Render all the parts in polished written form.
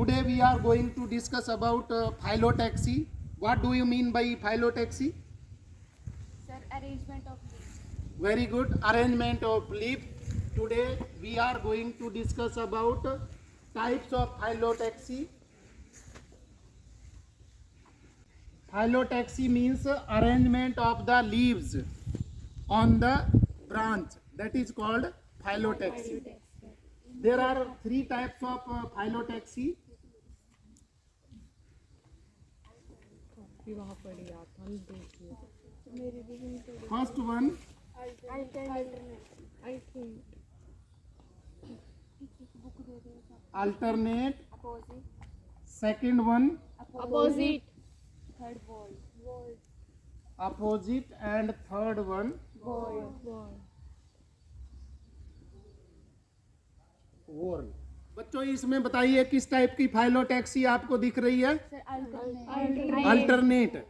Today we are going to discuss about phyllotaxy. What do you mean by phyllotaxy? Sir, arrangement of leaves. Very good. Arrangement of leaf. Today we are going to discuss about types of phyllotaxy. Phyllotaxy means arrangement of the leaves on the branch. That is called phyllotaxy. There are three types of phyllotaxy. First one, alternate. Second one, Opposite. Third wall. opposite, and third one, whorl. बच्चों इसमें बताइए किस type की phyllotaxy आपको दिख रही है? Sir, alternate. Alternate.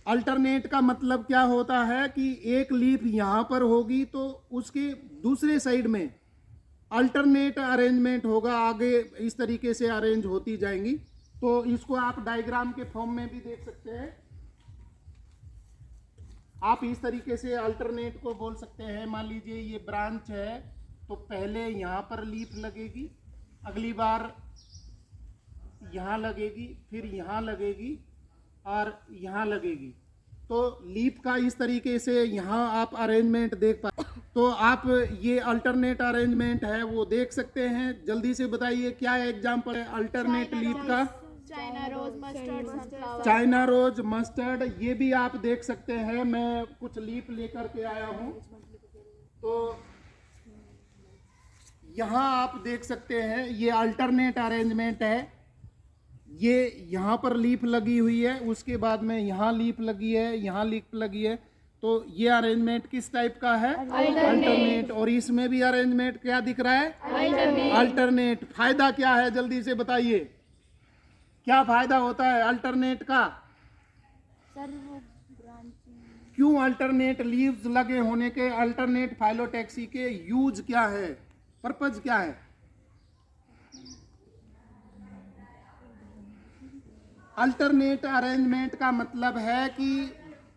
Alternate का मतलब क्या होता है कि एक लीफ यहाँ पर होगी तो उसके दूसरे साइड में अल्टरनेट अरेंजमेंट होगा, आगे इस तरीके से अरेंज होती जाएंगी. तो इसको आप डायग्राम के फॉर्म में भी देख सकते हैं. आप इस तरीके से अल्टरनेट को बोल सकते हैं. मान लीजिए ये ब्रांच है तो पहले यहाँ पर लीफ लगेगी, अगली बार यहाँ लगेगी, फिर यहाँ लगेगी और यहाँ लगेगी. तो लीफ का इस तरीके से यहाँ आप अरेंजमेंट देख पा. तो आप ये अल्टरनेट अरेंजमेंट है वो देख सकते हैं. जल्दी से बताइए क्या एग्जांपल है अल्टरनेट लीफ का? China rose, mustard, sunflower. China rose, mustard, ये भी आप देख सकते हैं. मैं कुछ लीफ लेकर के आया हूँ. तो यहाँ आप देख सकते हैं ये अल्टरनेट अरेंजमेंट है. ये यहाँ पर लीफ लगी हुई है, उसके बाद में यहाँ लीफ लगी है, यहाँ लीफ लगी है. तो ये अरेंजमेंट किस टाइप का है? अल्टरनेट. और इसमें भी अरेंजमेंट क्या दिख रहा है? अल्टरनेट. फायदा क्या है जल्दी से बताइए, क्या फायदा होता है अल्टरनेट का? Sir, वो branching. क्यों अल्टरनेट लीव्स लगे होने के अल्टरनेट फाइलोटैक्सी के यूज क्या है, पर्पज क्या है? अल्टरनेट अरेंजमेंट का मतलब है कि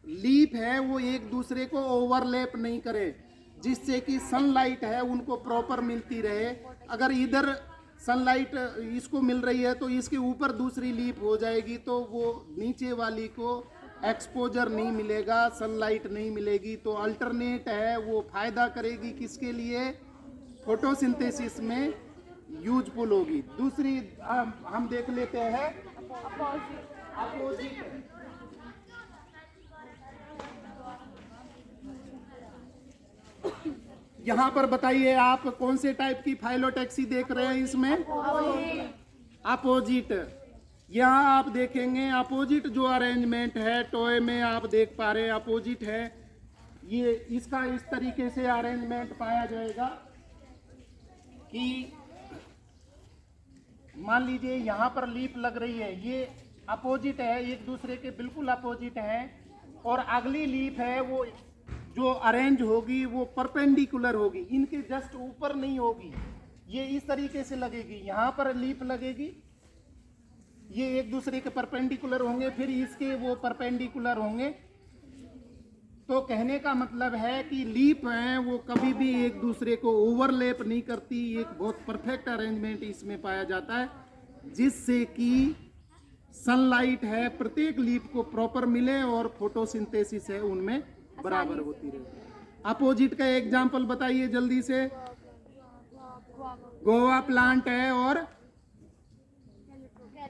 लीफ है वो एक दूसरे को ओवरलैप नहीं करे, जिससे कि सनलाइट है उनको प्रॉपर मिलती रहे. अगर इधर सनलाइट इसको मिल रही है तो इसके ऊपर दूसरी लीफ हो जाएगी तो वो नीचे वाली को एक्सपोजर नहीं मिलेगा, सनलाइट नहीं मिलेगी. तो अल्टरनेट है वो फायदा करेगी किसके लिए? फोटोसिंथेसिस में यूजफुल होगी. दूसरी हम देख लेते हैं अपोजिट. यहाँ पर बताइए आप कौन से टाइप की फाइलोटैक्सी देख रहे हैं इसमें? अपोजिट. यहाँ आप देखेंगे अपोजिट जो अरेंजमेंट है टॉय में आप देख पा रहे हैं अपोजिट है. ये इसका इस तरीके से अरेंजमेंट पाया जाएगा कि मान लीजिए यहाँ पर लीफ लग रही है, ये अपोजिट है, एक दूसरे के बिल्कुल अपोजिट है. और अगली लीफ है वो जो अरेंज होगी वो परपेंडिकुलर होगी, इनके जस्ट ऊपर नहीं होगी. ये इस तरीके से लगेगी, यहाँ पर लीफ लगेगी, ये एक दूसरे के परपेंडिकुलर होंगे, फिर इसके वो परपेंडिकुलर होंगे. तो कहने का मतलब है कि लीफ हैं वो कभी भी एक दूसरे को ओवरलैप नहीं करती. एक बहुत परफेक्ट अरेंजमेंट इसमें पाया जाता है जिससे कि सनलाइट है प्रत्येक लीफ को प्रॉपर मिले और फोटोसिंथेसिस है उनमें बराबर होती रहे. अपोजिट का एग्जांपल बताइए जल्दी से. गोवा प्लांट है और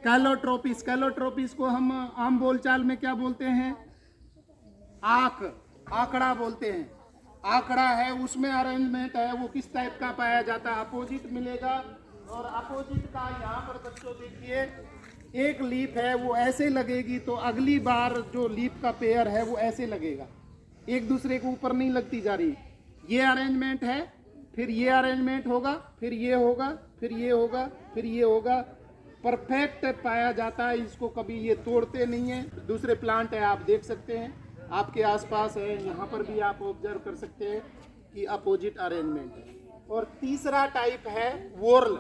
कैलोट्रोपिस. कैलोट्रोपिस को हम आम बोलचाल में क्या बोलते हैं? आंकड़ा बोलते हैं. आंकड़ा है उसमें अरेंजमेंट है वो किस टाइप का पाया जाता है? अपोजिट मिलेगा. और अपोजिट का यहाँ पर बच्चों देखिए एक लीफ है वो ऐसे लगेगी तो अगली बार जो लीफ का पेयर है वो ऐसे लगेगा, एक दूसरे के ऊपर नहीं लगती जा रही. ये अरेंजमेंट है, फिर ये अरेंजमेंट होगा, फिर ये होगा, फिर ये होगा, फिर ये होगा. परफेक्ट पाया जाता है, इसको कभी ये तोड़ते नहीं है. दूसरे प्लांट है आप देख सकते हैं आपके आसपास है, यहाँ पर भी आप ऑब्जर्व कर सकते हैं कि अपोजिट अरेंजमेंट है. और तीसरा टाइप है वोर्ल.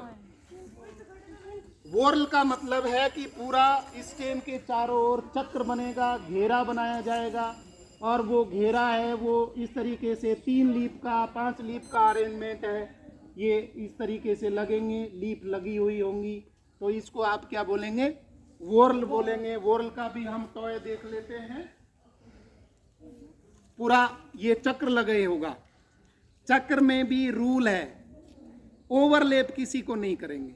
वोर्ल का मतलब है कि पूरा स्टेम के चारों ओर चक्र बनेगा, घेरा बनाया जाएगा, और वो घेरा है वो इस तरीके से 3 लीफ का 5 लीफ का अरेंजमेंट है, ये इस तरीके से लगेंगे, लीफ लगी हुई होंगी, तो इसको आप क्या बोलेंगे? वोर्ल बोलेंगे। वोर्ल का भी हम टॉय देख लेते हैं। पूरा ये चक्र लगे होगा, चक्र में भी रूल है, ओवरलैप किसी को नहीं करेंगे।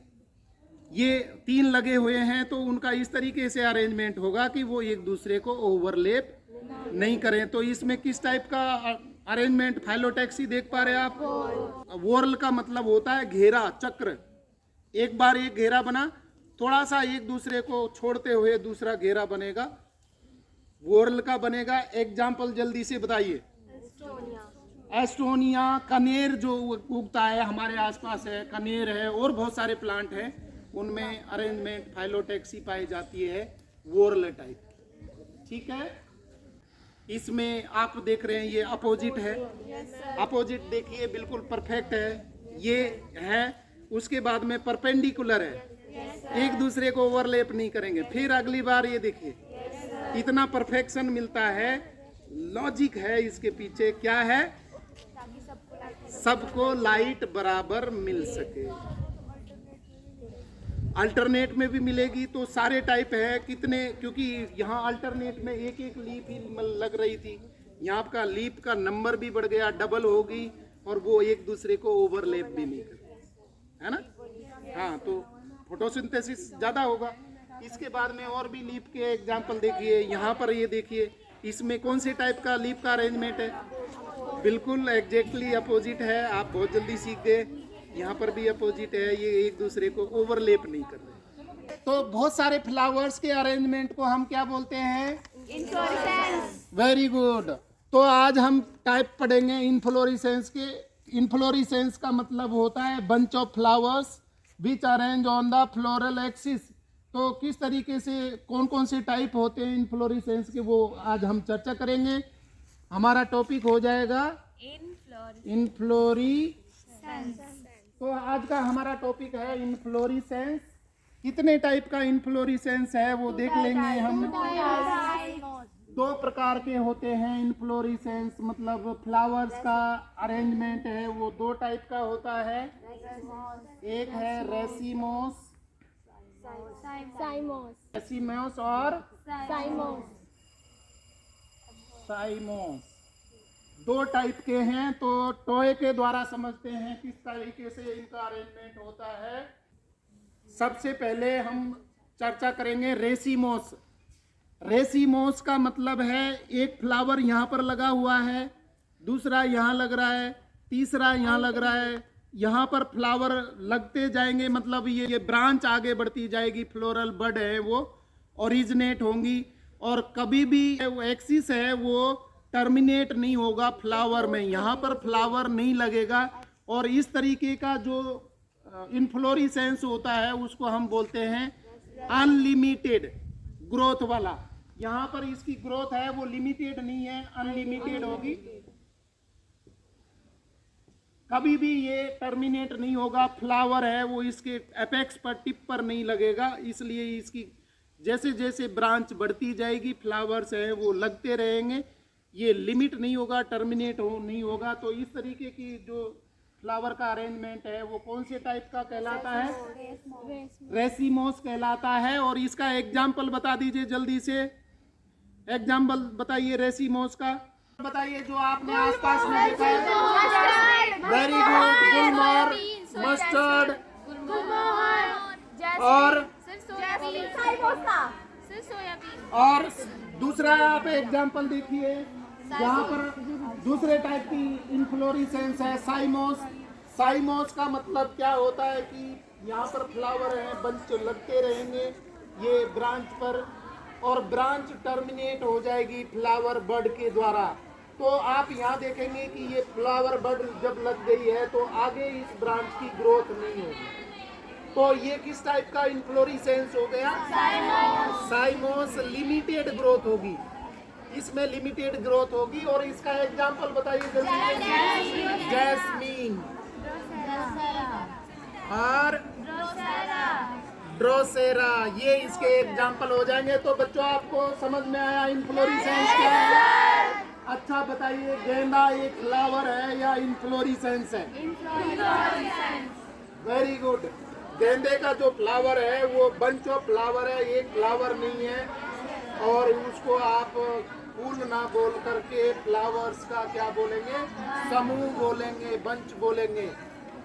ये 3 लगे हुए हैं तो उनका इस तरीके से अरेंजमेंट होगा कि वो एक दूसरे को ओवरलैप नहीं करें। तो इसमें किस टाइप का अरेंजमेंट, फाइलोटैक्सी देख पा रहे हैं आप? वोर्ल का मतलब होता है घेरा, चक्र। एक बार एक घेरा बना, थोड़ा सा एक दूसरे को छोड़ते हुए दूसरा घेरा बनेगा, वोर्ल का बनेगा। एग्जाम्पल जल्दी से बताइए। एस्टोनिया, कनेर जो उगता है हमारे आसपास है, कनेर है, और बहुत सारे प्लांट हैं, उनमें अरेंजमेंट फाइलोटैक्सी पाई जाती है वोर्ल टाइप। ठीक है, इसमें आप देख रहे हैं ये अपोजिट है, अपोजिट देखिए बिल्कुल परफेक्ट है, ये है। उसके बाद में परपेंडिकुलर है, एक दूसरे को ओवरलैप नहीं करेंगे। फिर अगली बार ये देखिए, इतना परफेक्शन मिलता है, लॉजिक है इसके पीछे, क्या है? सबको लाइट बराबर मिल सके। अल्टरनेट में भी मिलेगी, तो सारे टाइप है कितने, क्योंकि यहाँ अल्टरनेट में एक एक लीफ ही लग रही थी, यहाँ का लीफ का नंबर भी बढ़ गया, डबल होगी, और वो एक दूसरे को ओवरलैप भी नहीं करते, है ना? हाँ, तो फोटोसिंथेसिस ज़्यादा होगा। इसके बाद में और भी लीफ के एग्जाम्पल देखिए। यहाँ पर ये देखिए, इसमें कौन से टाइप का लीफ का अरेंजमेंट है? बिल्कुल एग्जैक्टली अपोजिट है, आप बहुत जल्दी सीख गए। यहाँ पर भी अपोजिट है, ये एक दूसरे को ओवरलैप नहीं कर रहे। तो बहुत सारे फ्लावर्स के अरेंजमेंट को हम क्या बोलते हैं? इन्फ्लोरेसेंस। Very good. तो आज हम टाइप पढ़ेंगे इन्फ्लोरेसेंस के। इन्फ्लोरेसेंस का मतलब होता है bunch of flowers which arrange on the floral axis. तो किस तरीके से कौन कौन से टाइप होते हैं इन्फ्लोरेसेंस के, वो आज हम चर्चा करेंगे। हमारा टॉपिक हो जाएगा इन्फ्लोरेसेंस। तो आज का हमारा टॉपिक है इन्फ्लोरेसेंस। कितने टाइप का इन्फ्लोरेसेंस है वो देख लेंगे हम। 2 प्रकार के होते हैं इन्फ्लोरेसेंस, मतलब फ्लावर्स का अरेंजमेंट है वो 2 टाइप का होता है। एक है रेसिमोस, रेसिमोस और साइमोस, 2 टाइप के हैं। तो टॉय के द्वारा समझते हैं किस तरीके से इनका अरेंजमेंट होता है। सबसे पहले हम चर्चा करेंगे रेसिमोस। रेसिमोस का मतलब है एक फ्लावर यहाँ पर लगा हुआ है, दूसरा यहाँ लग रहा है, तीसरा यहाँ लग रहा है, यहाँ पर फ्लावर लगते जाएंगे, मतलब ये ब्रांच आगे बढ़ती जाएगी, फ्लोरल बड है वो ओरिजिनेट होंगी, और कभी भी वो एक्सिस है वो टर्मिनेट नहीं होगा फ्लावर में, यहाँ पर फ्लावर नहीं लगेगा। और इस तरीके का जो इन्फ्लोरेसेंस होता है उसको हम बोलते हैं अनलिमिटेड ग्रोथ वाला। यहाँ पर इसकी ग्रोथ है वो लिमिटेड नहीं है, अनलिमिटेड होगी, कभी भी ये टर्मिनेट नहीं होगा। फ्लावर है वो इसके एपेक्स पर, टिप पर नहीं लगेगा, इसलिए इसकी जैसे जैसे ब्रांच बढ़ती जाएगी फ्लावर्स है वो लगते रहेंगे, ये लिमिट नहीं होगा, टर्मिनेट नहीं होगा। तो इस तरीके की जो फ्लावर का अरेंजमेंट है वो कौन से टाइप का कहलाता है? रेसिमोस कहलाता है। और इसका एग्जाम्पल बता दीजिए जल्दी से, एग्जाम्पल बताइए रेसिमोस का, बताइए जो आपने आसपास में देखा है। वेरी गुड, गुलमोहर, मस्टर्ड और दूसरा आप एग्जाम्पल देखिए, यहाँ पर दूसरे टाइप की इन्फ्लोरेसेंस है साइमोस। साइमोस का मतलब क्या होता है कि यहाँ पर फ्लावर है, बंच लगते रहेंगे ये ब्रांच पर, और ब्रांच टर्मिनेट हो जाएगी फ्लावर बड के द्वारा। तो आप यहाँ देखेंगे कि ये फ्लावर बड जब लग गई है तो आगे इस ब्रांच की ग्रोथ नहीं होगी। तो ये किस टाइप का इन्फ्लोरेसेंस हो गया? साइमोस। लिमिटेड ग्रोथ होगी, इसमें लिमिटेड ग्रोथ होगी। और इसका एग्जांपल बताइए जल्दी। जैस्मीन और ड्रोसेरा, ये इसके एग्जाम्पल हो जाएंगे। तो बच्चों आपको समझ में आया इन्फ्लोरेसेंस क्या है? अच्छा बताइए, गेंदा एक फ्लावर है या इन्फ्लोरेसेंस है? Very good. गेंदे का जो फ्लावर है वो बंच ऑफ फ्लावर है, एक फ्लावर नहीं है। और उसको आप फूल ना बोल करके फ्लावर्स का क्या बोलेंगे? समूह बोलेंगे, बंच बोलेंगे।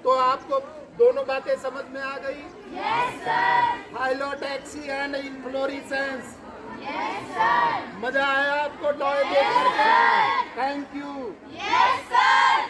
तो आपको दोनों बातें समझ में आ गई? Yes, sir. Phyllotaxy and inflorescence. Yes, sir. मजा आया आपको टॉय देख करके? Thank you. Yes, sir.